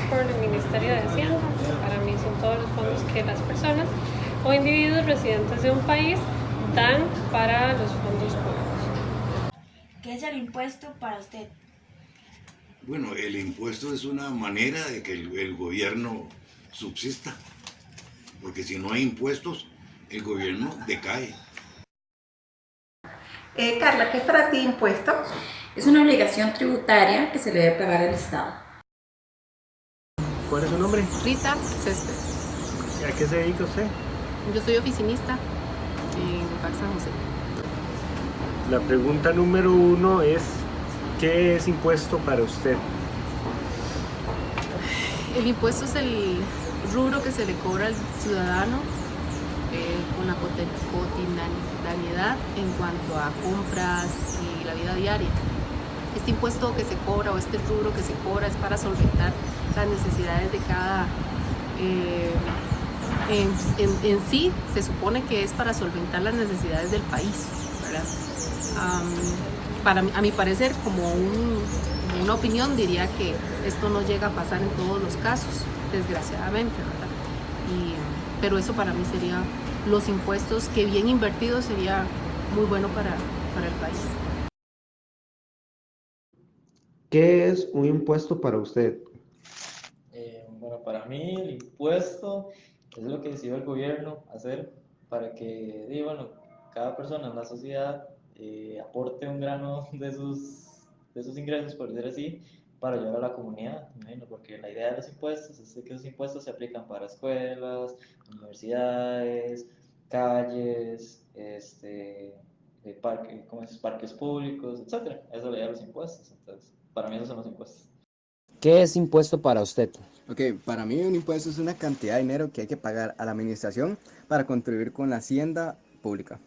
por el Ministerio de Hacienda. Para mí son todos los fondos que las personas o individuos residentes de un país dan para los fondos públicos. ¿Qué es el impuesto para usted? Bueno, el impuesto es una manera de que el gobierno subsista, porque si no hay impuestos, el gobierno decae. Carla, ¿qué es para ti impuesto? Es una obligación tributaria que se le debe pagar al Estado. ¿Cuál es su nombre? Rita Céspedes. ¿Y a qué se dedica usted? Yo soy oficinista en Parque San José. La pregunta número 1 es, ¿qué es impuesto para usted? El impuesto es el rubro que se le cobra al ciudadano con la cotidianidad en cuanto a compras y la vida diaria. Este impuesto que se cobra o este rubro que se cobra es para solventar las necesidades de cada... en sí se supone que es para solventar las necesidades del país, ¿verdad? A mi parecer, como una opinión, diría que esto no llega a pasar en todos los casos, desgraciadamente, ¿verdad? Pero eso para mí sería los impuestos que bien invertidos sería muy bueno para el país. ¿Qué es un impuesto para usted? Bueno, para mí el impuesto es lo que decidió el gobierno hacer para que, bueno, cada persona en la sociedad aporte un grano de sus ingresos, por decir así, para ayudar a la comunidad, ¿no? Porque la idea de los impuestos es que los impuestos se aplican para escuelas, universidades, calles, parques públicos, etcétera. Eso es la idea de los impuestos. Entonces, para mí esos son los impuestos. ¿Qué es impuesto para usted? Ok, para mí un impuesto es una cantidad de dinero que hay que pagar a la administración para contribuir con la hacienda pública.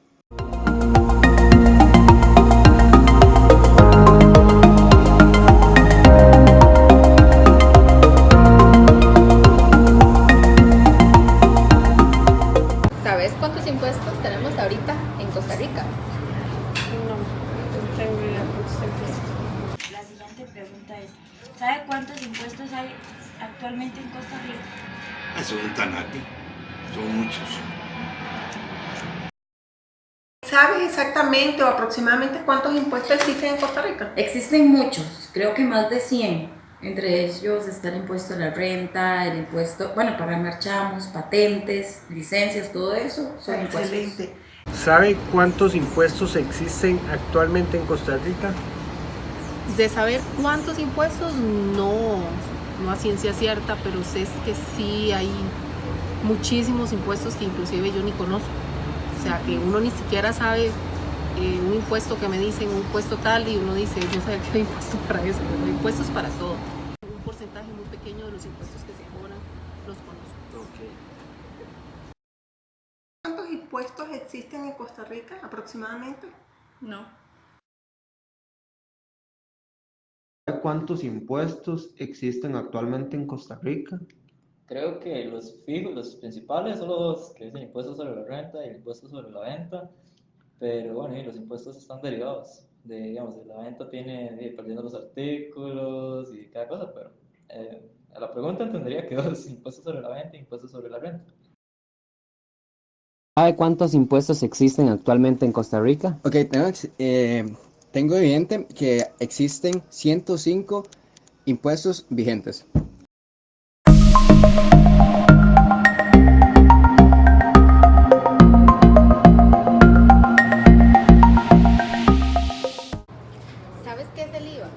¿Sabes cuántos impuestos tenemos ahorita en Costa Rica? No tengo idea cuántos impuestos. La siguiente pregunta es, ¿sabe cuántos impuestos hay actualmente en Costa Rica? Son tanati, son muchos. ¿Sabes exactamente o aproximadamente cuántos impuestos existen en Costa Rica? Existen muchos, creo que más de 100. Entre ellos está el impuesto a la renta, el impuesto, bueno, pagar marchamos, patentes, licencias, todo eso son impuestos. Excelente. ¿Sabe cuántos impuestos existen actualmente en Costa Rica? De saber cuántos impuestos, no a ciencia cierta, pero sé que sí hay muchísimos impuestos que inclusive yo ni conozco. O sea, que uno ni siquiera sabe un impuesto que me dicen, un impuesto tal, y uno dice, no sabe qué hay impuesto para eso, pero hay impuestos para todo. Un porcentaje muy pequeño de los impuestos que se cobran los conozco. ¿Cuántos impuestos existen en Costa Rica aproximadamente? No. ¿Sabe cuántos impuestos existen actualmente en Costa Rica? Creo que los fijos, los principales son los que dicen impuestos sobre la renta y el impuesto sobre la venta, pero bueno, y los impuestos están derivados digamos, de la venta perdiendo los artículos y cada cosa, pero a la pregunta entendería que dos, impuestos sobre la venta y impuestos sobre la renta. ¿Sabe cuántos impuestos existen actualmente en Costa Rica? Ok, tengo evidente que existen 105 impuestos vigentes. ¿Sabes qué es el IVA?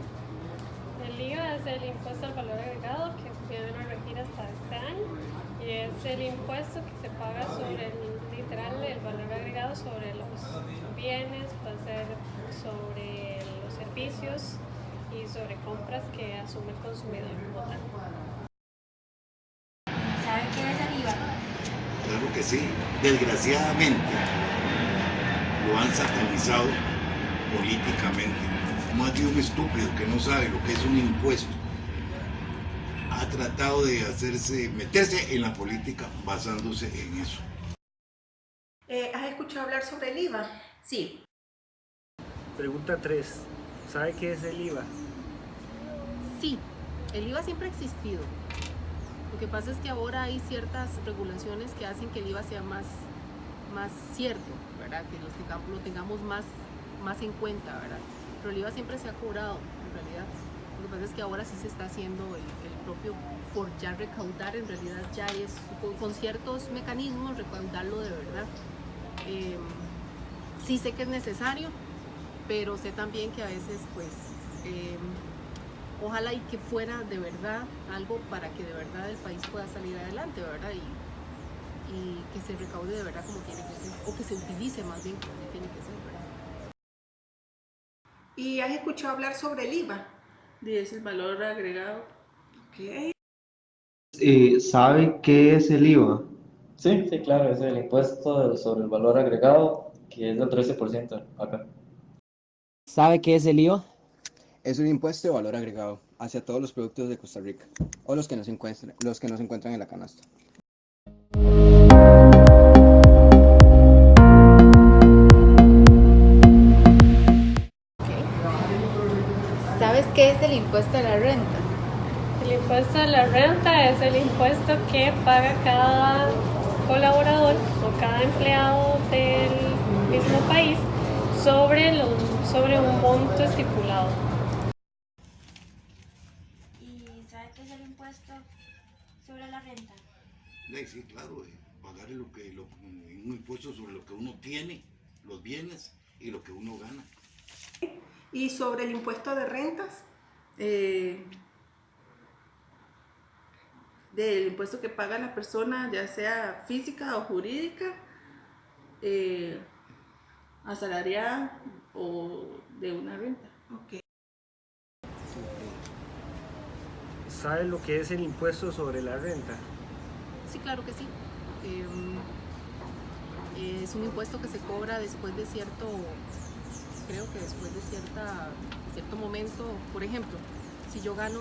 El IVA es el impuesto al valor agregado que viene a regir hasta este año y es el impuesto que se paga sobre el valor agregado sobre los bienes, puede ser sobre los servicios y sobre compras que asume el consumidor como tal. ¿Sabe qué es el IVA? Claro que sí, desgraciadamente lo han satanizado políticamente. Más de un estúpido que no sabe lo que es un impuesto ha tratado de meterse en la política basándose en eso. ¿Has escuchado hablar sobre el IVA? Sí. Pregunta 3. ¿Sabe qué es el IVA? Sí, el IVA siempre ha existido. Lo que pasa es que ahora hay ciertas regulaciones que hacen que el IVA sea más cierto, ¿verdad? Que lo tengamos más en cuenta, ¿verdad? Pero el IVA siempre se ha cobrado, en realidad. Lo que pasa es que ahora sí se está haciendo el propio, por ya recaudar, en realidad ya es, con ciertos mecanismos, recaudarlo de verdad. Sí sé que es necesario, pero sé también que a veces, pues, ojalá y que fuera de verdad algo para que de verdad el país pueda salir adelante, ¿verdad? Y que se recaude de verdad como tiene que ser, o que se utilice más bien como tiene que ser, ¿verdad? ¿Y has escuchado hablar sobre el IVA? Es el valor agregado. Ok. ¿Sabe qué es el IVA? Sí, sí, claro, es el impuesto sobre el valor agregado, que es del 13% acá. ¿Sabe qué es el IVA? Es un impuesto de valor agregado hacia todos los productos de Costa Rica o los que no se encuentran en la canasta. ¿Sabes qué es el impuesto a la renta? El impuesto a la renta es el impuesto que paga cada colaborador o cada empleado del mismo país sobre un monto estipulado. ¿Y sabe qué es el impuesto sobre la renta? Sí, claro, pagar un impuesto sobre lo que uno tiene, los bienes y lo que uno gana. ¿Y sobre el impuesto de rentas? Del impuesto que paga la persona, ya sea física o jurídica, asalariada o de una renta. Ok. ¿Sabe lo que es el impuesto sobre la renta? Sí, claro que sí. Es un impuesto que se cobra después de cierto momento. Por ejemplo, si yo gano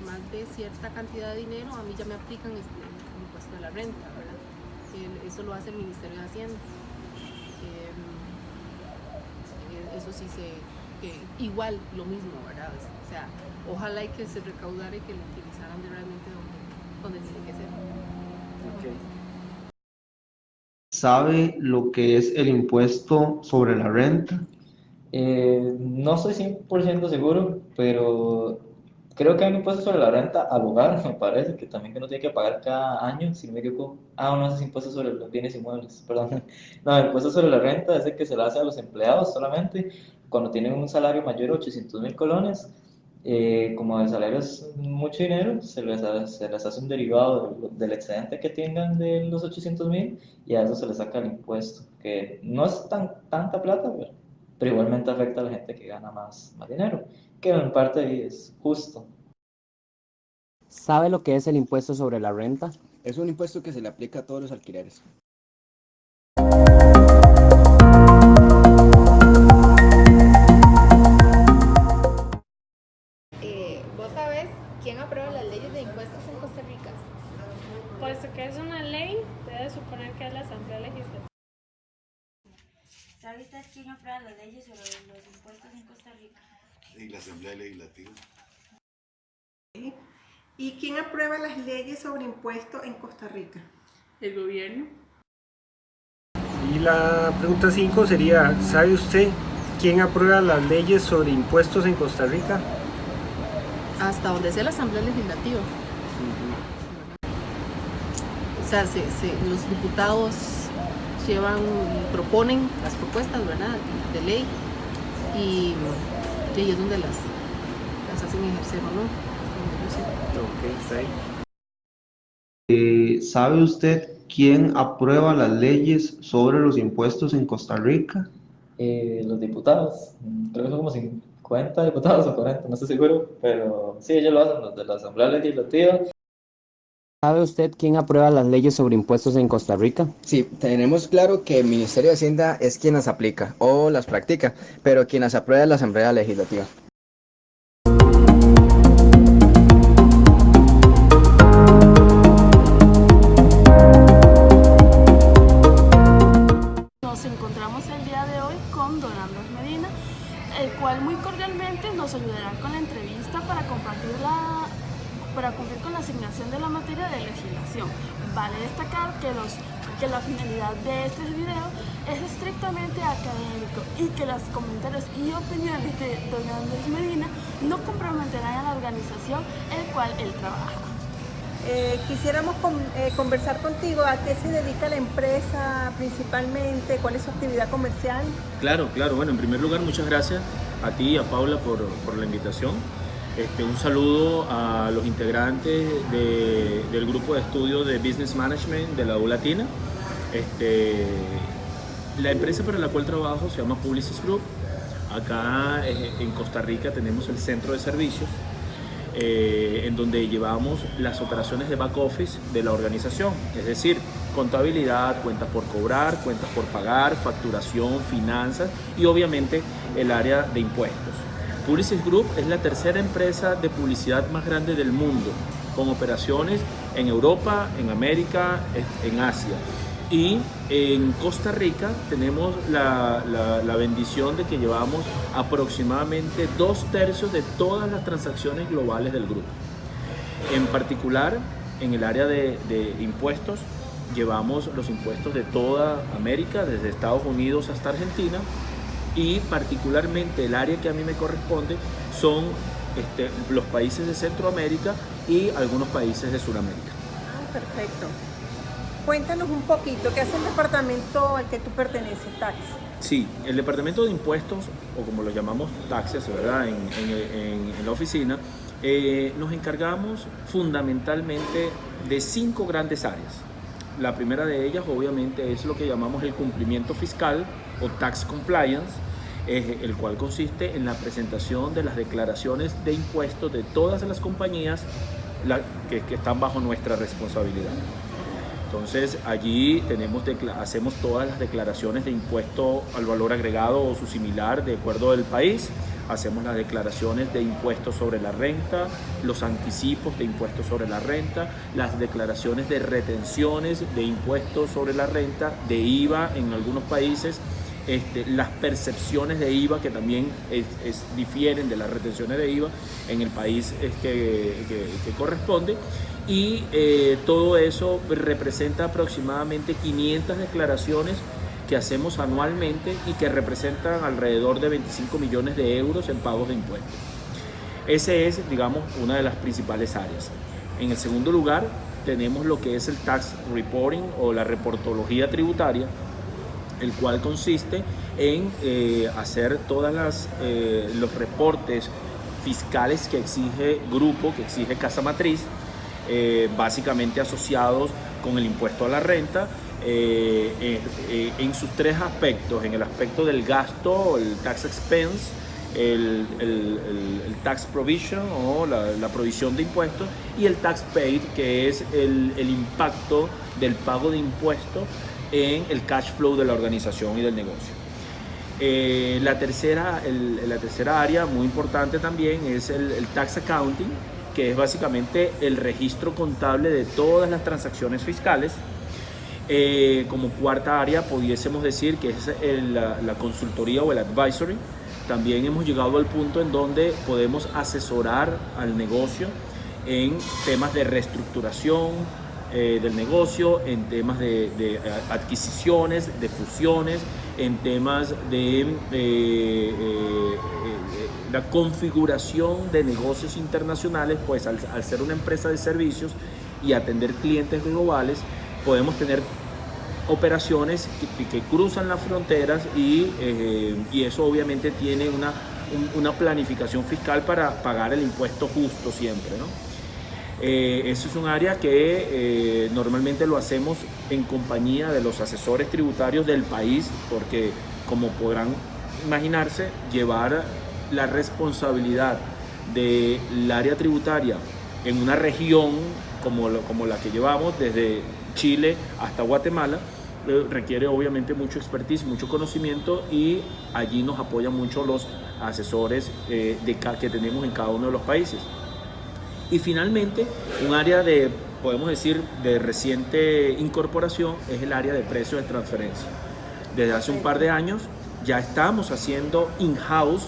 más de cierta cantidad de dinero, a mí ya me aplican el impuesto de la renta, ¿verdad? Eso lo hace el Ministerio de Hacienda. Eso sí que igual lo mismo, ¿verdad? O sea, ojalá y que se recaudara y que lo utilizaran realmente donde tiene que ser. Okay. ¿Sabe lo que es el impuesto sobre la renta? No estoy 100% seguro, pero creo que hay un impuesto sobre la renta al hogar, me parece, que también que uno tiene que pagar cada año, si no me equivoco. No, ese es impuesto sobre los bienes inmuebles, perdón. No, el impuesto sobre la renta es el que se le hace a los empleados solamente cuando tienen un salario mayor a 800,000 colones. Como el salario es mucho dinero, se les hace un derivado del excedente que tengan de los 800,000 y a eso se les saca el impuesto, que no es tanta plata, pero igualmente afecta a la gente que gana más dinero, que en parte es justo. ¿Sabe lo que es el impuesto sobre la renta? Es un impuesto que se le aplica a todos los alquileres. ¿Vos sabés quién aprueba las leyes de impuestos en Costa Rica? Puesto que es una ley, debe suponer que es la Asamblea Legislativa. ¿Sabe usted quién aprueba las leyes sobre los impuestos en Costa Rica? Y la Asamblea Legislativa. ¿Y quién aprueba las leyes sobre impuestos en Costa Rica? El gobierno. Y la pregunta 5 sería, ¿sabe usted quién aprueba las leyes sobre impuestos en Costa Rica? Hasta donde sea la Asamblea Legislativa. O sea, los diputados proponen las propuestas, ¿verdad?, de ley y es donde las hacen ejercer o no. Ok, está ¿Sabe ahí. usted quién aprueba las leyes sobre los impuestos en Costa Rica? Los diputados, creo que son como 50 diputados o 40, no estoy seguro, pero sí, ellos lo hacen, los de la Asamblea Legislativa. ¿Sabe usted quién aprueba las leyes sobre impuestos en Costa Rica? Sí, tenemos claro que el Ministerio de Hacienda es quien las aplica o las practica, pero quien las aprueba es la Asamblea Legislativa. Nos encontramos el día de hoy con don Andrés Medina, el cual muy cordialmente nos ayudará con la entrevista para cumplir con la asignación explicación de la materia de legislación. Vale destacar que la finalidad de este video es estrictamente académico y que los comentarios y opiniones de don Andrés Medina no comprometerán a la organización en la cual él trabaja. Quisiéramos conversar contigo a qué se dedica la empresa principalmente, cuál es su actividad comercial. Claro, bueno, en primer lugar muchas gracias a ti y a Paula por la invitación. Un saludo a los integrantes del grupo de estudio de Business Management de la U Latina. La empresa para la cual trabajo se llama Publicis Group. Acá en Costa Rica tenemos el centro de servicios en donde llevamos las operaciones de back office de la organización, es decir, contabilidad, cuentas por cobrar, cuentas por pagar, facturación, finanzas y obviamente el área de impuestos. Publicis Group es la tercera empresa de publicidad más grande del mundo, con operaciones en Europa, en América, en Asia. Y en Costa Rica tenemos la bendición de que llevamos aproximadamente 2/3 de todas las transacciones globales del grupo. En particular, en el área de impuestos, llevamos los impuestos de toda América, desde Estados Unidos hasta Argentina, y particularmente el área que a mí me corresponde son los países de Centroamérica y algunos países de Sudamérica. Perfecto. Cuéntanos un poquito, ¿qué hace el departamento al que tú perteneces, Tax? Sí, el departamento de impuestos, o como lo llamamos taxes, ¿verdad? En la oficina, nos encargamos fundamentalmente de 5 grandes áreas. La primera de ellas, obviamente, es lo que llamamos el cumplimiento fiscal o tax compliance, el cual consiste en la presentación de las declaraciones de impuestos de todas las compañías que están bajo nuestra responsabilidad. Entonces allí hacemos todas las declaraciones de impuesto al valor agregado o su similar de acuerdo del país. Hacemos las declaraciones de impuestos sobre la renta, los anticipos de impuestos sobre la renta, las declaraciones de retenciones de impuestos sobre la renta, de IVA en algunos países, las percepciones de IVA que también difieren de las retenciones de IVA en el país que corresponde. Y todo eso representa aproximadamente 500 declaraciones que hacemos anualmente y que representan alrededor de 25 millones de euros en pagos de impuestos. Ese es, digamos, una de las principales áreas. En el segundo lugar, tenemos lo que es el tax reporting o la reportología tributaria, el cual consiste en hacer todos los reportes fiscales que exige grupo, que exige casa matriz, básicamente asociados con el impuesto a la renta, en sus 3 aspectos: en el aspecto del gasto, el tax expense, el tax provision o la provisión de impuestos, y el tax paid, que es el impacto del pago de impuestos en el cash flow de la organización y del negocio. La tercera área muy importante también es el tax accounting, que es básicamente el registro contable de todas las transacciones fiscales. Como cuarta área pudiésemos decir que es la consultoría o el advisory. También hemos llegado al punto en donde podemos asesorar al negocio en temas de reestructuración del negocio, en temas de adquisiciones, de fusiones, en temas de la configuración de negocios internacionales. Pues al ser una empresa de servicios y atender clientes globales, podemos tener operaciones que cruzan las fronteras y eso obviamente tiene una planificación fiscal para pagar el impuesto justo siempre, ¿no? Eso es un área que normalmente lo hacemos en compañía de los asesores tributarios del país, porque como podrán imaginarse, llevar la responsabilidad del área tributaria en una región como la que llevamos desde Chile hasta Guatemala requiere obviamente mucho expertise, mucho conocimiento, y allí nos apoyan mucho los asesores que tenemos en cada uno de los países. Y finalmente, un área podemos decir, de reciente incorporación es el área de precios de transferencia. Desde hace un par de años ya estamos haciendo in-house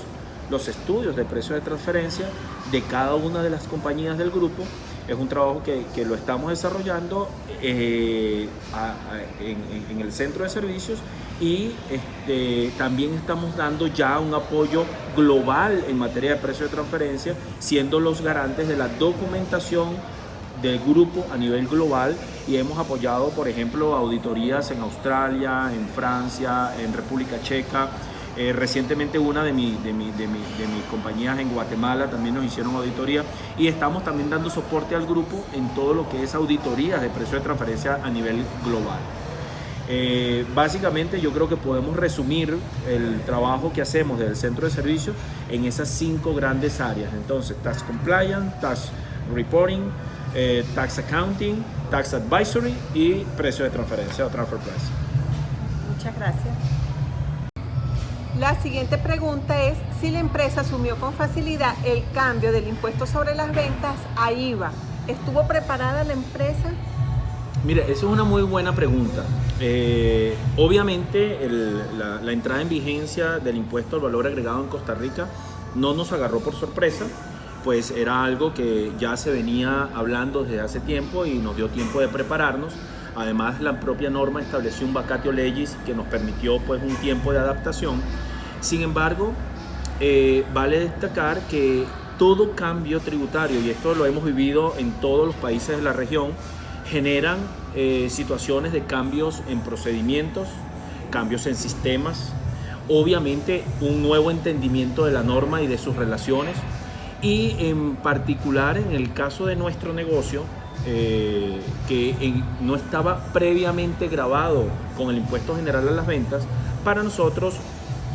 los estudios de precios de transferencia de cada una de las compañías del grupo. es un trabajo que lo estamos desarrollando en el centro de servicios y también estamos dando ya un apoyo global en materia de precio de transferencia, siendo los garantes de la documentación del grupo a nivel global, y hemos apoyado, por ejemplo, auditorías en Australia, en Francia, en República Checa. Recientemente una de mis compañías en Guatemala también nos hicieron auditoría, y estamos también dando soporte al grupo en todo lo que es auditorías de precio de transferencia a nivel global. Básicamente yo creo que podemos resumir el trabajo que hacemos desde el centro de servicios en esas 5 grandes áreas. Entonces, Tax Compliance, Tax Reporting, Tax Accounting, Tax Advisory y precio de transferencia o Transfer Price. Muchas gracias. La siguiente pregunta es si la empresa asumió con facilidad el cambio del impuesto sobre las ventas a IVA. ¿Estuvo preparada la empresa? Mira, esa es una muy buena pregunta. Obviamente la entrada en vigencia del impuesto al valor agregado en Costa Rica no nos agarró por sorpresa, pues era algo que ya se venía hablando desde hace tiempo y nos dio tiempo de prepararnos. Además, la propia norma estableció un vacatio legis que nos permitió pues un tiempo de adaptación. Sin embargo, vale destacar que todo cambio tributario, y esto lo hemos vivido en todos los países de la región, generan situaciones de cambios en procedimientos, cambios en sistemas, obviamente un nuevo entendimiento de la norma y de sus relaciones, y en particular en el caso de nuestro negocio, que no estaba previamente grabado con el impuesto general a las ventas, para nosotros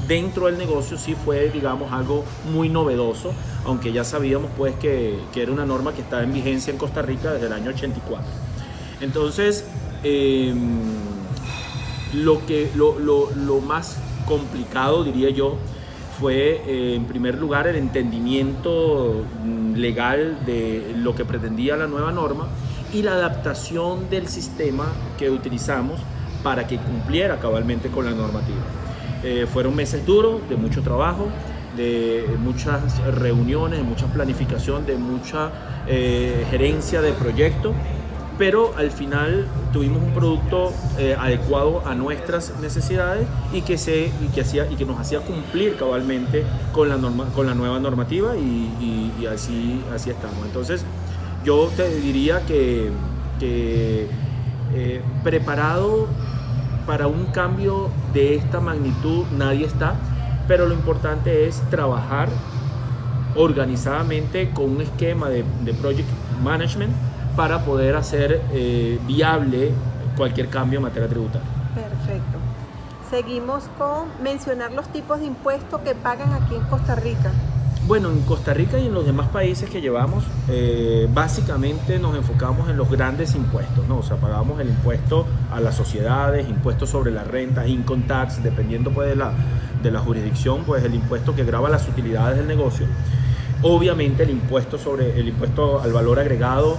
dentro del negocio sí fue, digamos, algo muy novedoso, aunque ya sabíamos pues que era una norma que estaba en vigencia en Costa Rica desde el año 84. Entonces, lo más complicado, diría yo, fue en primer lugar el entendimiento legal de lo que pretendía la nueva norma y la adaptación del sistema que utilizamos para que cumpliera cabalmente con la normativa. Fueron meses duros, de mucho trabajo, de muchas reuniones, de mucha planificación, de mucha gerencia de proyecto, pero al final tuvimos un producto adecuado a nuestras necesidades y que nos hacía cumplir cabalmente con la nueva normativa, y así estamos. Entonces yo te diría que preparado para un cambio de esta magnitud nadie está, pero lo importante es trabajar organizadamente con un esquema de project management para poder hacer viable cualquier cambio en materia tributaria. Perfecto. Seguimos con mencionar los tipos de impuestos que pagan aquí en Costa Rica. Bueno, en Costa Rica y en los demás países que llevamos, básicamente nos enfocamos en los grandes impuestos, ¿no? O sea, pagamos el impuesto a las sociedades, impuestos sobre la renta, income tax, dependiendo pues de la jurisdicción, pues el impuesto que grava las utilidades del negocio. Obviamente el impuesto al valor agregado,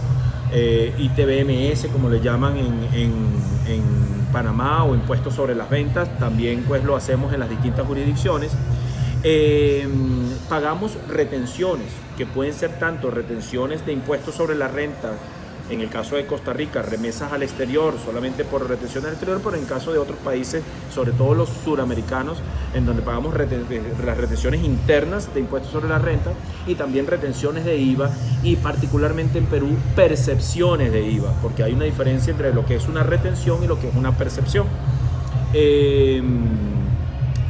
ITBMS, como le llaman en Panamá, o impuestos sobre las ventas, también pues lo hacemos en las distintas jurisdicciones. Pagamos retenciones, que pueden ser tanto retenciones de impuestos sobre la renta, en el caso de Costa Rica, remesas al exterior, solamente por retenciones al exterior, pero en caso de otros países, sobre todo los suramericanos, en donde pagamos las retenciones internas de impuestos sobre la renta, y también retenciones de IVA, y particularmente en Perú, percepciones de IVA, porque hay una diferencia entre lo que es una retención y lo que es una percepción.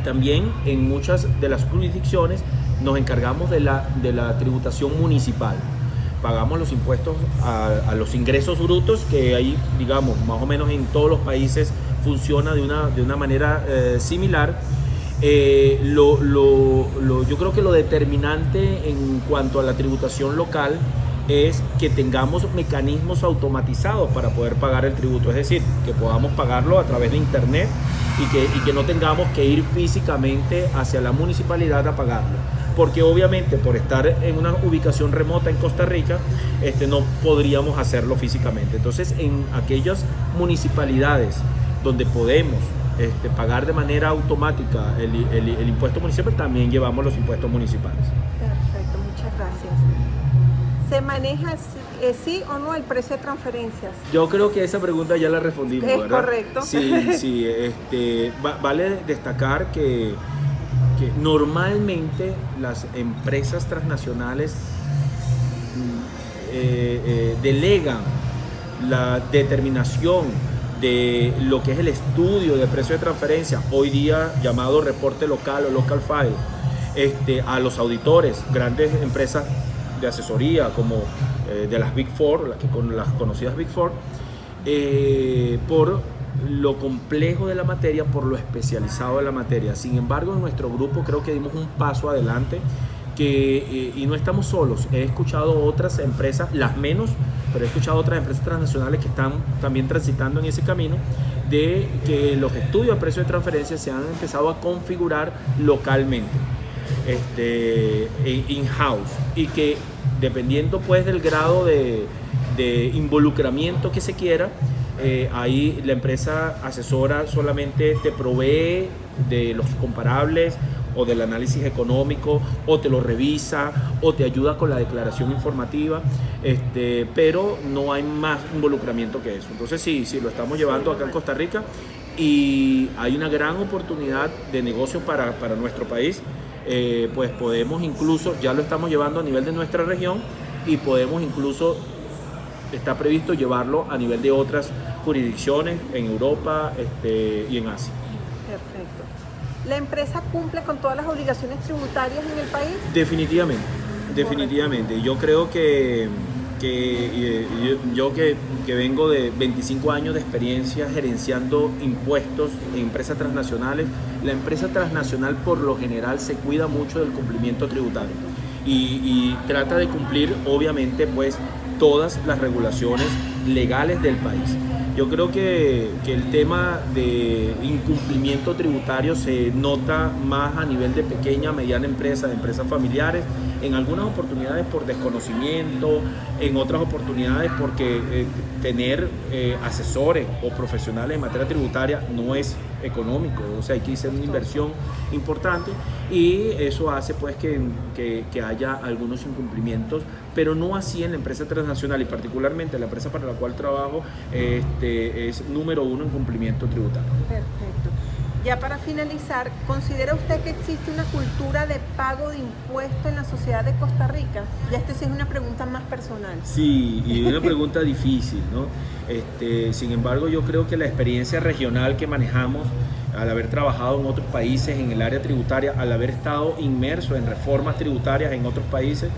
También en muchas de las jurisdicciones nos encargamos de la tributación municipal. Pagamos los impuestos a los ingresos brutos, que ahí, digamos, más o menos en todos los países funciona de una manera similar. Yo creo que lo determinante en cuanto a la tributación local es que tengamos mecanismos automatizados para poder pagar el tributo, es decir, que podamos pagarlo a través de internet y que no tengamos que ir físicamente hacia la municipalidad a pagarlo, porque obviamente por estar en una ubicación remota en Costa Rica no podríamos hacerlo físicamente. Entonces, en aquellas municipalidades donde podemos pagar de manera automática el impuesto municipal, también llevamos los impuestos municipales. Perfecto, muchas gracias. ¿Se maneja sí o no el precio de transferencias? Yo creo que esa pregunta ya la respondimos, Es ¿verdad? correcto. Sí, vale destacar que normalmente las empresas transnacionales delegan la determinación de lo que es el estudio de precio de transferencia, hoy día llamado reporte local o local file, a los auditores, grandes empresas de asesoría como de las Big Four, las conocidas Big Four, por lo complejo de la materia, por lo especializado de la materia. Sin embargo, en nuestro grupo creo que dimos un paso adelante y no estamos solos. He escuchado otras empresas, las menos, pero he escuchado otras empresas transnacionales que están también transitando en ese camino de que los estudios de precio de transferencia se han empezado a configurar localmente, in-house, y que dependiendo pues del grado de involucramiento que se quiera, ahí la empresa asesora solamente te provee de los comparables o del análisis económico, o te lo revisa, o te ayuda con la declaración informativa, pero no hay más involucramiento que eso. Entonces sí, lo estamos llevando acá en Costa Rica y hay una gran oportunidad de negocio para nuestro país. Pues podemos incluso, ya lo estamos llevando a nivel de nuestra región y podemos incluso, está previsto llevarlo a nivel de otras jurisdicciones en Europa y en Asia. Perfecto. ¿La empresa cumple con todas las obligaciones tributarias en el país? Definitivamente. Yo creo que vengo de 25 años de experiencia gerenciando impuestos en empresas transnacionales, la empresa transnacional por lo general se cuida mucho del cumplimiento tributario y trata de cumplir obviamente pues todas las regulaciones legales del país. Yo creo que el tema de incumplimiento tributario se nota más a nivel de pequeña, mediana empresa, de empresas familiares, en algunas oportunidades por desconocimiento, en otras oportunidades porque tener asesores o profesionales en materia tributaria no es económico, o sea, hay que hacer una inversión importante y eso hace pues que haya algunos incumplimientos, pero no así en la empresa transnacional y particularmente la empresa para la cual trabajo es número 1 en cumplimiento tributario. Perfecto. Ya para finalizar, ¿considera usted que existe una cultura de pago de impuestos en la sociedad de Costa Rica? Ya sí es una pregunta más personal. Sí, y una pregunta difícil, ¿no? Sin embargo, yo creo que la experiencia regional que manejamos, al haber trabajado en otros países en el área tributaria, al haber estado inmerso en reformas tributarias en otros países,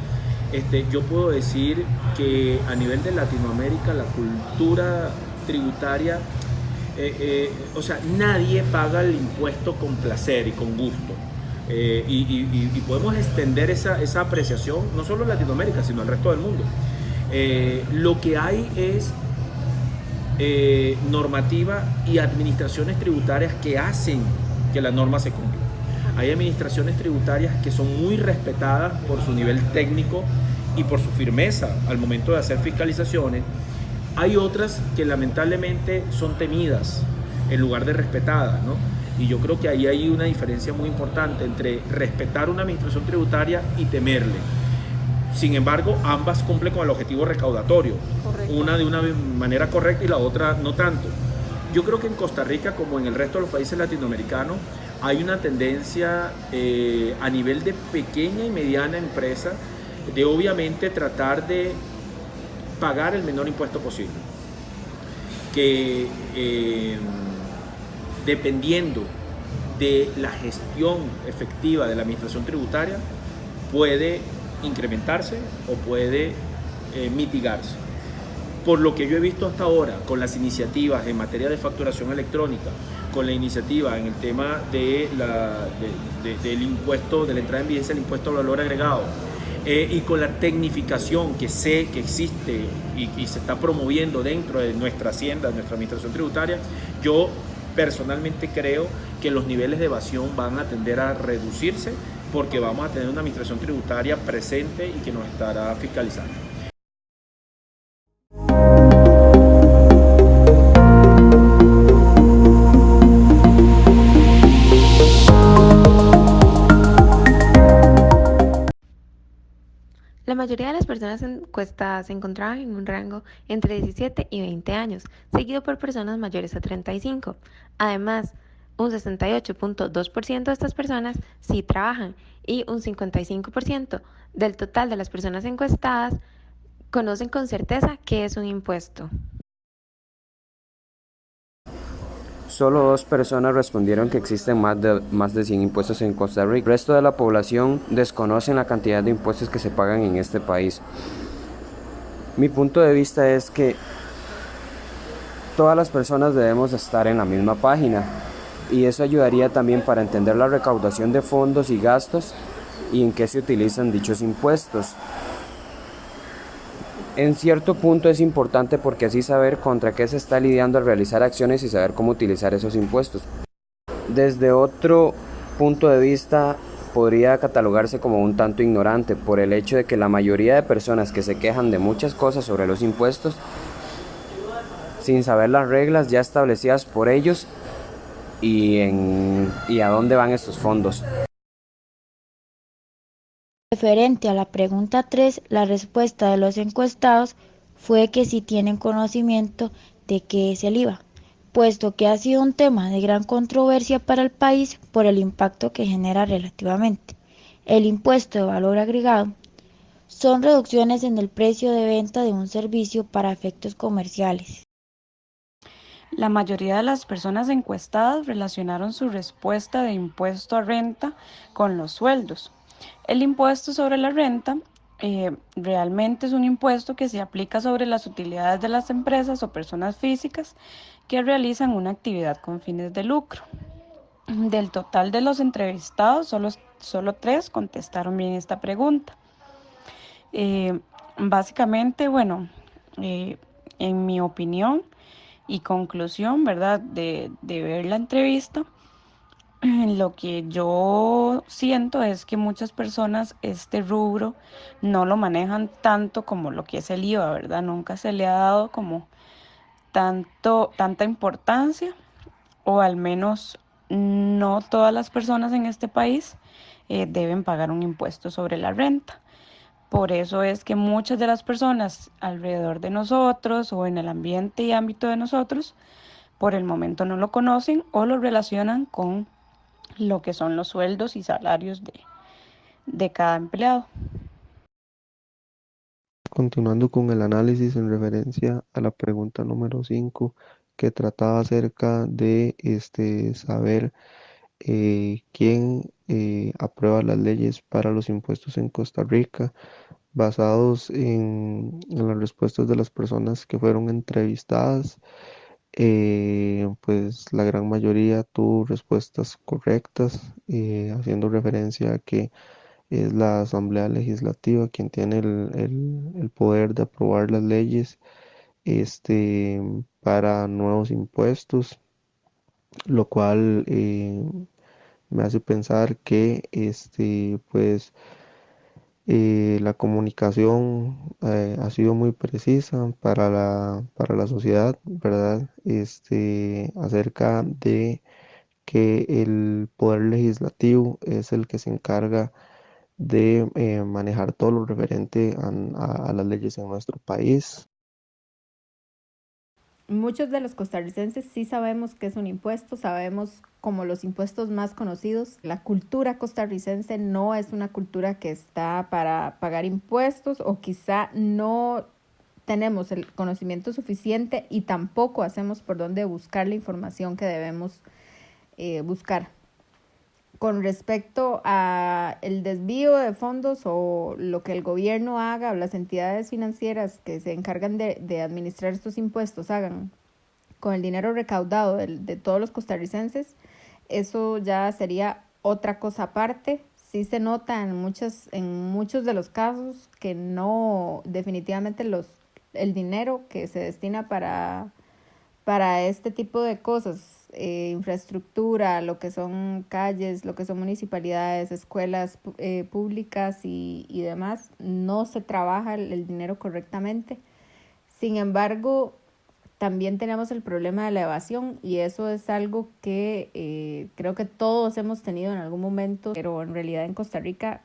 yo puedo decir que a nivel de Latinoamérica la cultura tributaria, o sea, nadie paga el impuesto con placer y con gusto. Y podemos extender esa apreciación no solo en Latinoamérica, sino al resto del mundo. Lo que hay es normativa y administraciones tributarias que hacen que la norma se cumpla. Hay administraciones tributarias que son muy respetadas por su nivel técnico y por su firmeza al momento de hacer fiscalizaciones. Hay otras que lamentablemente son temidas en lugar de respetadas, ¿no? Y yo creo que ahí hay una diferencia muy importante entre respetar una administración tributaria y temerle. Sin embargo, ambas cumplen con el objetivo recaudatorio. Correcto. Una de una manera correcta y la otra no tanto. Yo creo que en Costa Rica, como en el resto de los países latinoamericanos, hay una tendencia a nivel de pequeña y mediana empresa de obviamente tratar de pagar el menor impuesto posible. Que dependiendo de la gestión efectiva de la administración tributaria, puede incrementarse o puede mitigarse. Por lo que yo he visto hasta ahora, con las iniciativas en materia de facturación electrónica, con la iniciativa en el tema del impuesto, de la entrada en vigencia del impuesto al valor agregado, y con la tecnificación que sé que existe y se está promoviendo dentro de nuestra hacienda, nuestra administración tributaria, yo personalmente creo que los niveles de evasión van a tender a reducirse porque vamos a tener una administración tributaria presente y que nos estará fiscalizando. La mayoría de las personas encuestadas se encontraban en un rango entre 17 y 20 años, seguido por personas mayores a 35. Además, un 68.2% de estas personas sí trabajan y un 55% del total de las personas encuestadas conocen con certeza qué es un impuesto. Solo 2 personas respondieron que existen más de 100 impuestos en Costa Rica. El resto de la población desconocen la cantidad de impuestos que se pagan en este país. Mi punto de vista es que todas las personas debemos estar en la misma página y eso ayudaría también para entender la recaudación de fondos y gastos y en qué se utilizan dichos impuestos. En cierto punto es importante porque así saber contra qué se está lidiando al realizar acciones y saber cómo utilizar esos impuestos. Desde otro punto de vista podría catalogarse como un tanto ignorante por el hecho de que la mayoría de personas que se quejan de muchas cosas sobre los impuestos sin saber las reglas ya establecidas por ellos y a dónde van estos fondos. Referente a la pregunta 3, la respuesta de los encuestados fue que sí tienen conocimiento de qué es el IVA, puesto que ha sido un tema de gran controversia para el país por el impacto que genera relativamente. El impuesto de valor agregado son reducciones en el precio de venta de un servicio para efectos comerciales. La mayoría de las personas encuestadas relacionaron su respuesta de impuesto a renta con los sueldos. El impuesto sobre la renta realmente es un impuesto que se aplica sobre las utilidades de las empresas o personas físicas que realizan una actividad con fines de lucro. Del total de los entrevistados, solo 3 contestaron bien esta pregunta. Básicamente, en mi opinión y conclusión, ¿verdad? De ver la entrevista, lo que yo siento es que muchas personas este rubro no lo manejan tanto como lo que es el IVA, ¿verdad? Nunca se le ha dado como tanta importancia, o al menos no todas las personas en este país deben pagar un impuesto sobre la renta. Por eso es que muchas de las personas alrededor de nosotros o en el ambiente y ámbito de nosotros, por el momento no lo conocen o lo relacionan con lo que son los sueldos y salarios de cada empleado. Continuando con el análisis en referencia a la pregunta número 5, que trataba acerca de saber quién aprueba las leyes para los impuestos en Costa Rica, basados en las respuestas de las personas que fueron entrevistadas. Pues la gran mayoría tuvo respuestas correctas, haciendo referencia a que es la Asamblea Legislativa quien tiene el poder de aprobar las leyes para nuevos impuestos, lo cual me hace pensar que pues la comunicación ha sido muy precisa para la sociedad, ¿verdad? Acerca de que el poder legislativo es el que se encarga de manejar todo lo referente a las leyes en nuestro país. Muchos de los costarricenses sí sabemos qué es un impuesto, sabemos como los impuestos más conocidos. La cultura costarricense no es una cultura que está para pagar impuestos, o quizá no tenemos el conocimiento suficiente y tampoco hacemos por dónde buscar la información que debemos buscar. Con respecto a el desvío de fondos o lo que el gobierno haga o las entidades financieras que se encargan de administrar estos impuestos hagan con el dinero recaudado de todos los costarricenses, eso ya sería otra cosa aparte. Sí se nota en muchos de los casos que no, definitivamente el dinero que se destina para este tipo de cosas, infraestructura, lo que son calles, lo que son municipalidades, escuelas públicas y demás, no se trabaja el dinero correctamente. Sin embargo, también tenemos el problema de la evasión, y eso es algo que creo que todos hemos tenido en algún momento, pero en realidad en Costa Rica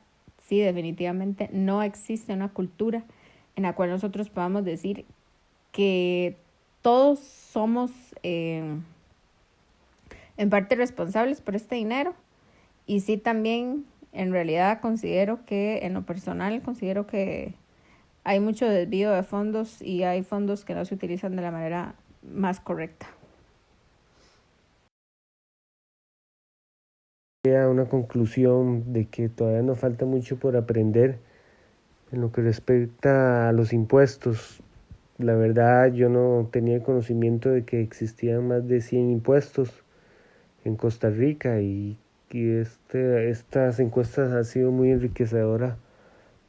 sí, definitivamente no existe una cultura en la cual nosotros podamos decir que todos somos en parte responsables por este dinero. Y sí, también en realidad considero que, en lo personal, considero que hay mucho desvío de fondos y hay fondos que no se utilizan de la manera más correcta. A una conclusión de que todavía nos falta mucho por aprender en lo que respecta a los impuestos. La verdad, yo no tenía conocimiento de que existían más de 100 impuestos en Costa Rica y estas encuestas han sido muy enriquecedoras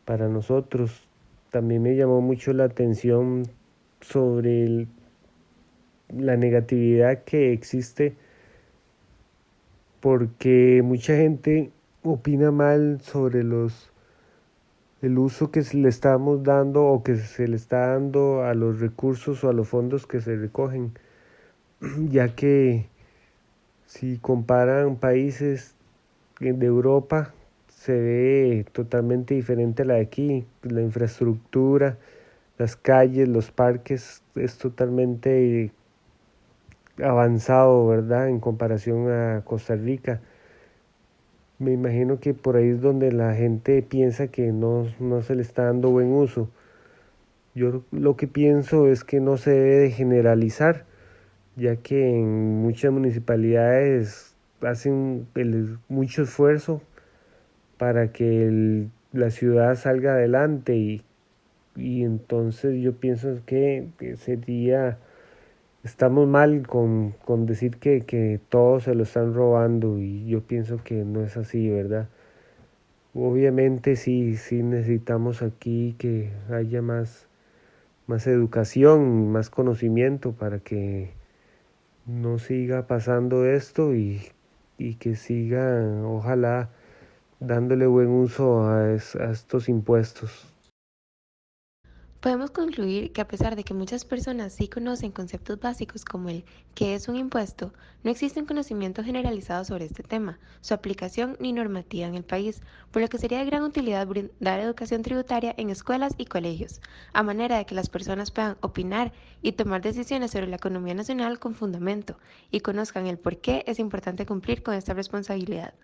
para nosotros. También me llamó mucho la atención sobre la negatividad que existe, porque mucha gente opina mal sobre el uso que se le estamos dando o que se le está dando a los recursos o a los fondos que se recogen, ya que si comparan países de Europa, se ve totalmente diferente a la de aquí. La infraestructura, las calles, los parques, es totalmente avanzado, ¿verdad?, en comparación a Costa Rica. Me imagino que por ahí es donde la gente piensa que no se le está dando buen uso. Yo lo que pienso es que no se debe de generalizar, ya que en muchas municipalidades hacen mucho esfuerzo para que la ciudad salga adelante y entonces yo pienso que estamos mal con decir que todos se lo están robando, y yo pienso que no es así, ¿verdad? Obviamente sí necesitamos aquí que haya más educación, más conocimiento para que no siga pasando esto y que siga, ojalá, dándole buen uso a estos impuestos. Podemos concluir que a pesar de que muchas personas sí conocen conceptos básicos como el qué es un impuesto, no existe un conocimiento generalizado sobre este tema, su aplicación ni normativa en el país, por lo que sería de gran utilidad brindar educación tributaria en escuelas y colegios, a manera de que las personas puedan opinar y tomar decisiones sobre la economía nacional con fundamento y conozcan el por qué es importante cumplir con esta responsabilidad.